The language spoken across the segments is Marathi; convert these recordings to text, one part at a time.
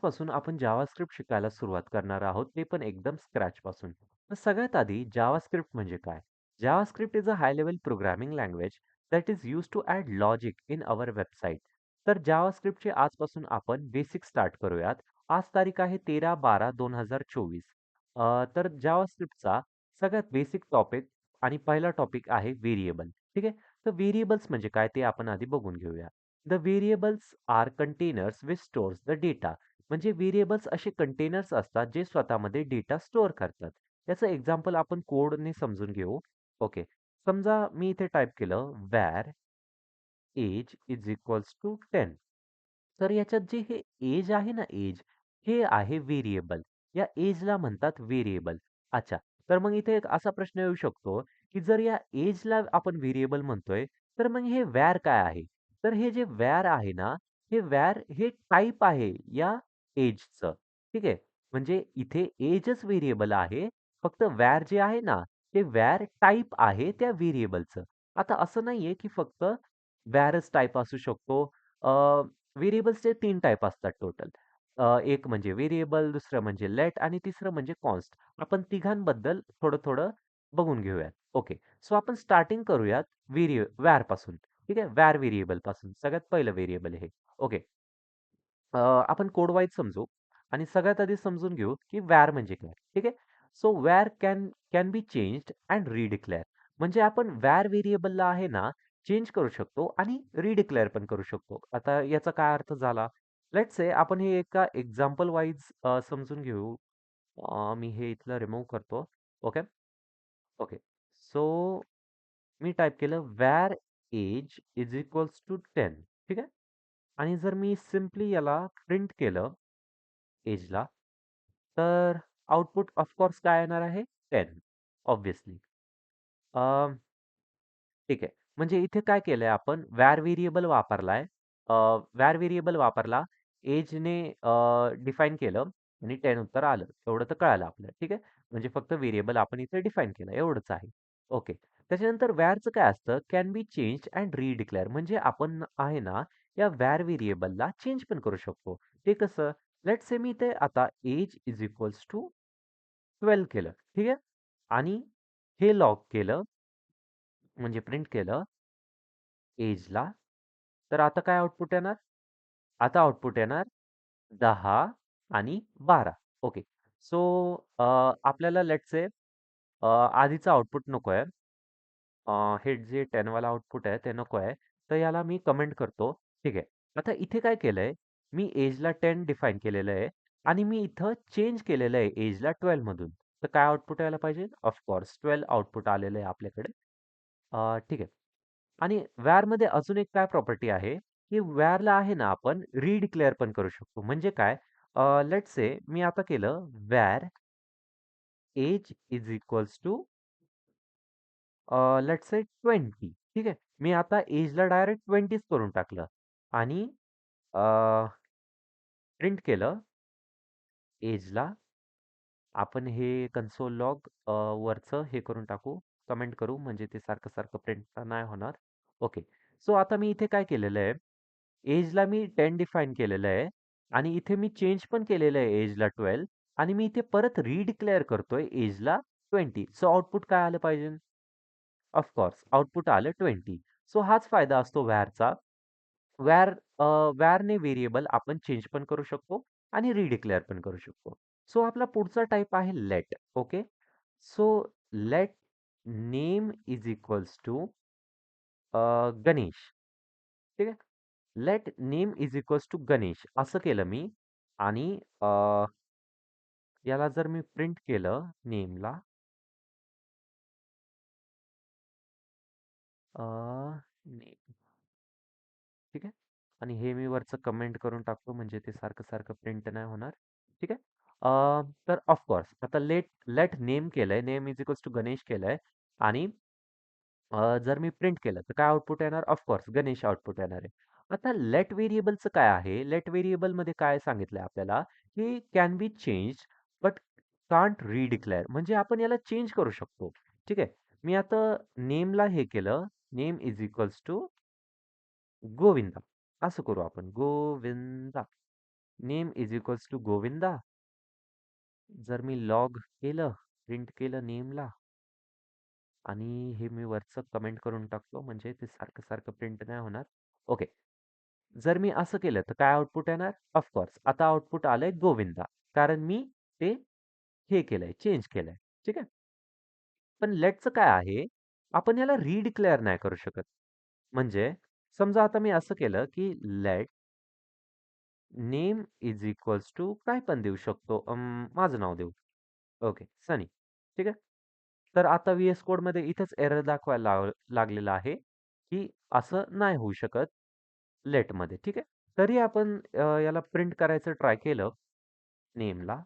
पासून आपण जावास्क्रिप्ट शिकायला सुरुवात करणार आहोत, ते पण एकदम स्क्रॅचपासून. तर सगळ्यात आधी जावास्क्रिप्ट म्हणजे काय? JavaScript is a high level programming language that is used to add logic in our website. तर जावास्क्रिप्टचे आजपासून आपण बेसिक स्टार्ट करूयात. आज तारीख आहे 13/12/2024. तर जावास्क्रिप्टचा सगळ्यात बेसिक टॉपिक आणि पहिला टॉपिक आहे व्हेरिएबल. ठीक आहे. तर व्हेरिएबल्स म्हणजे काय ते आपण आधी बघून घेऊया. The variables are containers which stores the data. म्हणजे व्हेरिएबल्स असे कंटेनर्स असतात जे स्वतःमध्ये डेटा स्टोअर करतात. याचं एक्झाम्पल आपण कोडने समजून घेऊ. ओके. समजा मी इथे टाइप केलं var age is equals to 10. तर याच्यात जे हे एज आहे ना एज, हे आहे व्हेरिएबल. या एजला म्हणतात व्हेरिएबल. अच्छा. तर मग इथे एक असा प्रश्न येऊ शकतो, की जर या एजला आपण व्हेरिएबल म्हणतोय, तर मग हे व्हॅर काय आहे? तर हे जे व्हॅर आहे ना, हे व्हॅर हे टाइप आहे या एजचं. ठीक आहे. म्हणजे इथे एजच व्हेरिएबल आहे. फक्त व्हॅर जे आहे ना, ते व्हॅर टाइप आहे त्या व्हेरिएबलचं. आता असं नाहीये, की फक्त व्हॅरच टाइप असू शकतो. व्हेरिएबल्सचे 3 टाइप असतात टोटल. एक म्हणजे व्हेरिएबल, दुसरं म्हणजे लेट आणि तिसरं म्हणजे कॉन्स्ट. आपण तिघांबद्दल थोडं-थोडं बघून घेऊयात. ओके. सो आपण स्टार्टिंग करूयात व्हॅर पासून. ठीक आहे. व्हॅर व्हेरिएबल पासून. सगळ्यात पहिलं व्हेरिएबल हे. ओके. आपण कोड वाईज समजू आणि सगळ्यात आधी समजून घेऊ की वॅर म्हणजे काय. ठीक आहे. So var can can be changed and redeclared. म्हणजे आपण वॅर व्हेरिएबलला आहे ना चेंज करू शकतो आणि रिडिक्लेअर पण करू शकतो. आता याचा काय अर्थ झाला? लेट्स से आपण हे एका एक्झाम्पल वाईज समजून घेऊ. मी हे इथलं रिमूव्ह करतो. ओके. ओके. सो मी टाइप केलं var age is equals to 10. ठीक आहे. आणि जर मी सिम्पली याला प्रिंट केलं एजला, तर आउटपुट ऑफकोर्स काय येणार आहे? 10 ऑब्व्हियसली. ठीक आहे. म्हणजे इथे काय केलंय आपण var व्हेरिएबल वापरलाय. var व्हेरिएबल वापरला, एजने डिफाईन केलं आणि 10 उत्तर आलं. एवढं तर कळालं आपल्याला. ठीक आहे. म्हणजे फक्त व्हेरिएबल आपण इथे डिफाईन केलं एवढंच आहे. ओके. त्याच्यानंतर varचं काय असतं? Can be changed and redeclared. म्हणजे आपण आहे ना, या var व्हेरिएबलला चेंज पण करू शकतो. ते कसं? लेट्स से मी इथे आता एज इज इक्वल्स टू 12 केलं. ठीक आहे. आणि हे लॉग केलं म्हणजे प्रिंट केलं एजला, तर आता काय आउटपुट येणार? आता आउटपुट येणार 10 आणि 12. ओके. सो आपल्याला लेट्स से आधीचा आउटपुट नको आहे. हे जे 10 वाला आउटपुट आहे ते नको आहे. तर याला मी कमेंट करतो. ठीक आहे. आता इथे काय केलंय, मी एजला 10 डिफाईन केलेलं आहे आणि मी इथं चेंज केलेलं आहे एजला 12 मधून. तर काय आउटपुट यायला पाहिजे? ऑफ कोर्स 12 आउटपुट आलेलं आहे आपल्याकडे. ठीक आहे. आणि वॅरमध्ये अजून एक काय प्रॉपर्टी आहे, की वॅरला आहे ना आपण रिडिक्लेअर पण करू शकतो. म्हणजे काय? लेट्स से मी आता केलं var age is equals to let's say 20. ठीक आहे. मी आता एजला डायरेक्ट 20च करून टाकलं आणि प्रिंट केलं एजला. आपण हे कन्सोल लॉग वरचं हे करून टाकू, कमेंट करू म्हणजे ते सारखं-सारखं प्रिंट नाही होणार. ओके. सो आता मी इथे काय केलेलं आहे, एजला मी 10 डिफाईन केलेलं आहे आणि इथे मी चेंज पण केलेलं आहे एजला 12 आणि मी इथे परत रिडिक्लेअर करतोय एजला 20. सो आउटपुट काय आलं पाहिजे? ऑफ कोर्स आउटपुट आलं 20. सो हाच फायदा असतो व्हॅरचा. व्हॅर व्हॅरने व्हेरिएबल आपण चेंज पण करू शकतो आणि रिडिक्लेअर पण करू शकतो. सो आपला पुढचा टाइप आहे let. Okay. So let name is equals to Ganesh. ठीक आहे. Let name is equals to Ganesh असं केलं मी आणि याला जर मी प्रिंट केलं नेमला नेम. ठीक आहे. आणि हे मी वरचं कमेंट करून टाकतो म्हणजे ते सारखं-सारखं प्रिंट नाही होणार. ठीक आहे. तर ऑफ कोर्स आता लेट लेट नेम केलंय. Name is equals to Ganesh केलंय आणि जर मी प्रिंट केलं तर काय आउटपुट येणार? ऑफ कोर्स गणेश आउटपुट येणार आहे. आता लेट व्हेरिएबलचं काय आहे? लेट व्हेरिएबलमध्ये काय सांगितलंय आपल्याला, की can be changed but can't redeclared. म्हणजे आपण याला चेंज करू शकतो. ठीक आहे. मी आता नेमला हे केलं. Name is equals to Govinda असं करू आपण. Govinda. Name is equals to Govinda. जर मी लॉग केलं, प्रिंट केलं नेमला आणि हे मी वरचं कमेंट करून टाकतो म्हणजे ते सारखं सारखं प्रिंट नाही होणार. ओके. जर मी असं केलं तर काय आउटपुट येणार? ऑफकोर्स आता आउटपुट आलंय गोविंदा. कारण मी ते हे केलंय, चेंज केलंय. ठीक आहे. पण लेटचं काय आहे? आपण याला रिडिक्लेअर नाही करू शकत. म्हणजे समजा आता मी असं केलं, की let name is equals to काय पण देऊ शकतो. माझं नाव देऊ. ओके, सनी. ठीक आहे. तर आता व्ही-एस कोडमध्ये इथेच एरर दाखवायला लागलेला आहे, की असं नाही होऊ शकत लेटमध्ये. ठीक आहे. तरी आपण याला प्रिंट करायचं ट्राय केलं नेमला.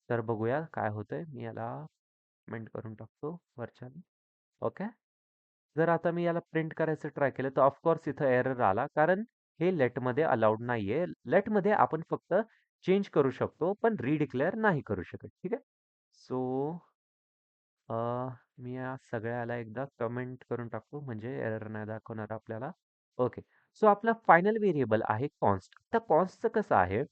तर बघूया काय होतंय. मी याला कमेंट करून टाकतो वरच्याला. ओके. जर आता मी याला प्रिंट करायचं ट्राय केलं तर ऑफकोर्स इथं एरर आला कारण हे लेटमध्ये अलाउड नाहीये. लेटमध्ये आपण फक्त चेंज करू शकतो पण रिडिक्लेअर नाही करू शकत. ठीक आहे. सो मी या सगळ्याला एकदा कमेंट करून टाकतो म्हणजे एरर नाही दाखवणार आपल्याला. ओके. सो आपला फायनल व्हेरिएबल आहे कॉन्स्ट. त्या कॉन्स्टचं कसं आहे?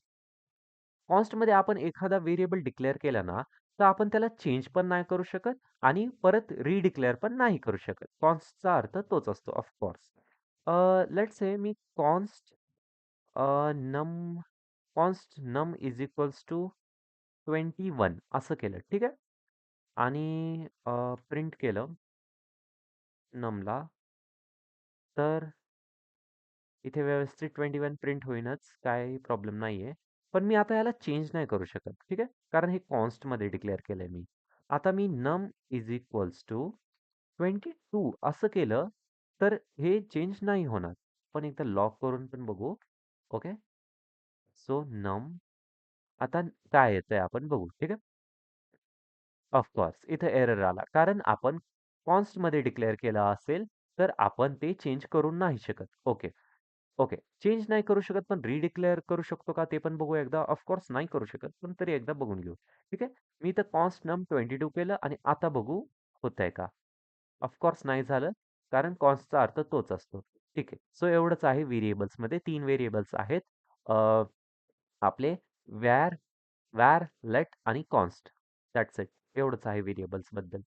कॉन्स्टमध्ये आपण एखादा व्हेरिएबल डिक्लेअर केला ना, तर आपण त्याला चेंज पण नाही करू शकत आणि परत रिडिक्लेअर पण नाही करू शकत. कॉन्स्टचा अर्थ तोच असतो ऑफ कोर्स. लेट्स से मी const num const num is equals to 21 असं केलं. ठीक आहे. आणि प्रिंट केलं नमला. तर इथे व्यवस्थित 21 प्रिंट होईनच, काही प्रॉब्लेम नाहीये. पण मी आता याला चेंज नाही करू शकत, ठीक आहे? कारण हे कॉन्स्टमध्ये डिक्लेअर केलंय मी. आता मी नम इज इक्वल्स टू 22 असं केलं, तर हे चेंज नाही होणार. पण एकदा लॉक करून पण बघू. ओके. सो नम आता काय येतंय आपण बघू, ठीक आहे? ऑफ कोर्स इथे एरर आला. कारण आपण कॉन्स्टमध्ये डिक्लेअर केला असेल, तर आपण ते चेंज करू नाही शकत. ओके. ओके. चेंज नाही करू शकत, पण रिडिक्लेअर करू शकतो का ते पण बघू एकदा. ऑफकोर्स नाही करू शकत, पण तरी एकदा बघून घेऊ. ठीक आहे. मी तर कॉन्स्ट नम 22 केलं आणि आता बघू होतंय का. ऑफकोर्स नाही झालं, कारण कॉन्स्टचा अर्थ तोच असतो. ठीक आहे. सो एवढंच आहे व्हेरिएबल्समध्ये 3 व्हेरिएबल्स आहेत. अ, आपले व्हॅर, लेट आणि कॉन्स्ट. That's it. एवढंच आहे व्हेरिएबल्सबद्दल.